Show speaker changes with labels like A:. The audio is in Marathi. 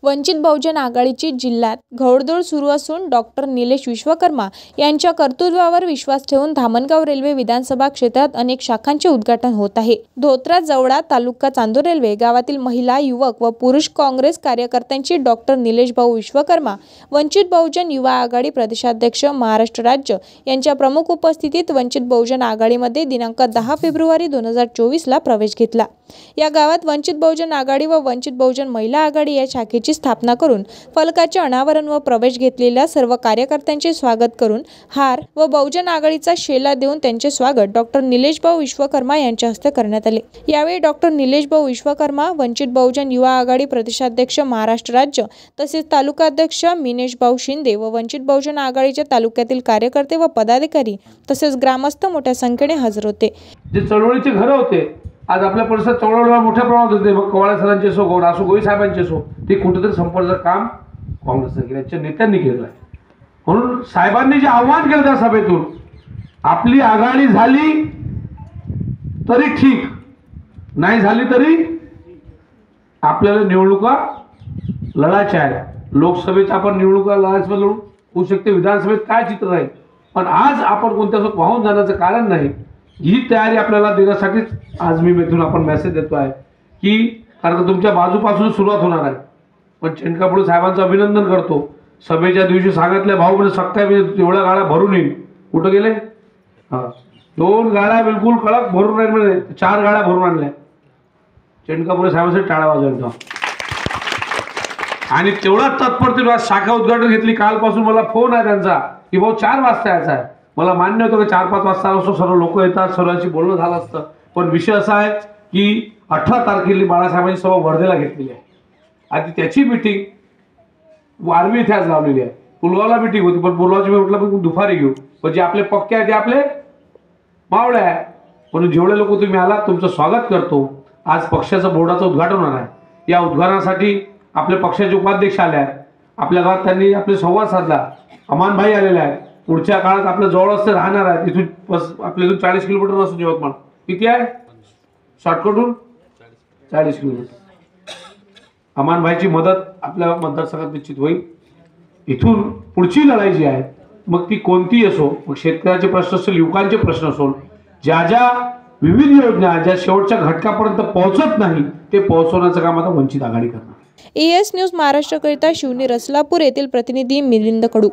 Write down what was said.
A: वंचित बहुजन आघाडीची जिल्ह्यात घोडदौड सुरू असून डॉक्टर निलेश विश्वकर्मा यांच्या कर्तृत्वावर विश्वास ठेवून धामणगाव रेल्वे विधानसभा क्षेत्रात अनेक शाखांचे उद्घाटन होत आहे। धोत्रा जवळा तालुका चांदूर रेल्वे गावातील महिला, युवक व पुरुष काँग्रेस कार्यकर्त्यांची डॉक्टर निलेश भाऊ विश्वकर्मा वंचित बहुजन युवा आघाडी प्रदेशाध्यक्ष महाराष्ट्र राज्य यांच्या प्रमुख उपस्थितीत वंचित बहुजन आघाडीमध्ये दिनांक 10 फेब्रुवारी 2024 ला प्रवेश घेतला। या गावात वंचित बहुजन आघाडी व वंचित बहुजन महिला आघाडी या शाखेची स्थापना करून फलकाचे अनावरण व प्रवेश घेतलेल्या सर्व कार्यकर्त्यांचे स्वागत करून हार व बहुजन आघाडीचा शेला देऊन त्यांचे स्वागत डॉक्टर निलेश भाऊ विश्वकर्मा यांच्या हस्ते करण्यात आले। यावेळी डॉक्टर निलेश भाऊ विश्वकर्मा वंचित बहुजन युवा आघाडी प्रदेशाध्यक्ष महाराष्ट्र राज्य तसेच तालुकाध्यक्ष मिनेश भाऊ शिंदे व वंचित बहुजन आघाडीच्या तालुक्यातील कार्यकर्ते व पदाधिकारी तसेच ग्रामस्थ मोठ्या संख्येने हजर होते।
B: जे चळवळीचे घर होते आज आपल्या परिसरात चळवळीला मोठ्या प्रमाणात होते। मग कवाळे सरांचे सो रासू गोई साहेबांचे सो ते कुठेतरी संपर्काचं काम काँग्रेसने केल्याच्या नेत्यांनी केलं आहे। म्हणून साहेबांनी जे आव्हान केलं त्या सभेतून आपली आघाडी झाली तरी ठीक, नाही झाली तरी आपल्याला निवडणुका लढायच्या आहेत। लोकसभेच्या आपण निवडणुका लढायचं लढू होऊ शकते, विधानसभेत काय चित्र राहील, पण आज आपण कोणत्यासोबत वाहून जाण्याचं कारण नाही। ही तयारी आपल्याला देण्यासाठीच आज मी इथून आपण मेसेज देतो आहे की कारण तुमच्या बाजूपासून सुरुवात होणार आहे। पण चेंडकापुळे साहेबांचं अभिनंदन करतो। सभेच्या दिवशी सांगितलं भाऊ म्हणजे सख्या एवढ्या गाड्या भरून येईल, कुठं गेले? हां, 2 गाड्या बिलकुल कडक भरून राहील म्हणजे 4 गाड्या भरून आणल्या। चेंडकापुळे साहेबांसाठी टाळ्या वाजवायचा आणि तेवढा तत्परतेने शाखा उद्घाटन घेतली। कालपासून मला फोन आहे त्यांचा की भाऊ 4 वाजता यायचा आहे। मला मान्य होतं की 4-5 वाजता असतो, सर्व लोक येतात, सर्वांशी बोलणं झालं असतं, पण विषय असा आहे की 18 तारखेला बाळासाहेबांची सभा वर्धेला घेतलेली आहे। आधी त्याची मीटिंग वारवी इथे आज लावलेली आहे। पुलगावला मीटिंग होती, पण पुलगावची मी म्हटलं पण दुपारी घेऊ, पण जे आपले पक्के आहे ते आपले मावळे आहे। म्हणून जेवढे लोक तुम्ही आलात तुमचं स्वागत करतो। आज पक्षाचं बोर्डाचं उद्घाटन होणार आहे। या उद्घाटनासाठी आपले पक्षाचे उपाध्यक्ष आले आहेत। आपल्या गावात त्यांनी आपले संवाद साधला। अमान भाई आलेले आहेत। पुढच्या काळात आपल्या जवळच ते राहणार आहेत। इथून आपल्या इथून 40 किलोमीटर असून यवतमाळ किती आहे? शॉर्टकटून 40 किलोमीटर। अमान भाईची मदत आपल्या मतदारसंघात निश्चित होईल। इथून पुढची लढाई जी आहे मग ती कोणती असो, मग शेतकऱ्याचे प्रश्न असो, युवकांचे प्रश्न असो, ज्या ज्या विविध योजना ज्या शेवटच्या घटकापर्यंत पोहोचत नाही ते पोहोचवण्याचं काम आता वंचित आघाडी करणार।
A: ES न्यूज महाराष्ट्रकरिता शिवनी रसलापूर येथील प्रतिनिधी मिलिंद कडू।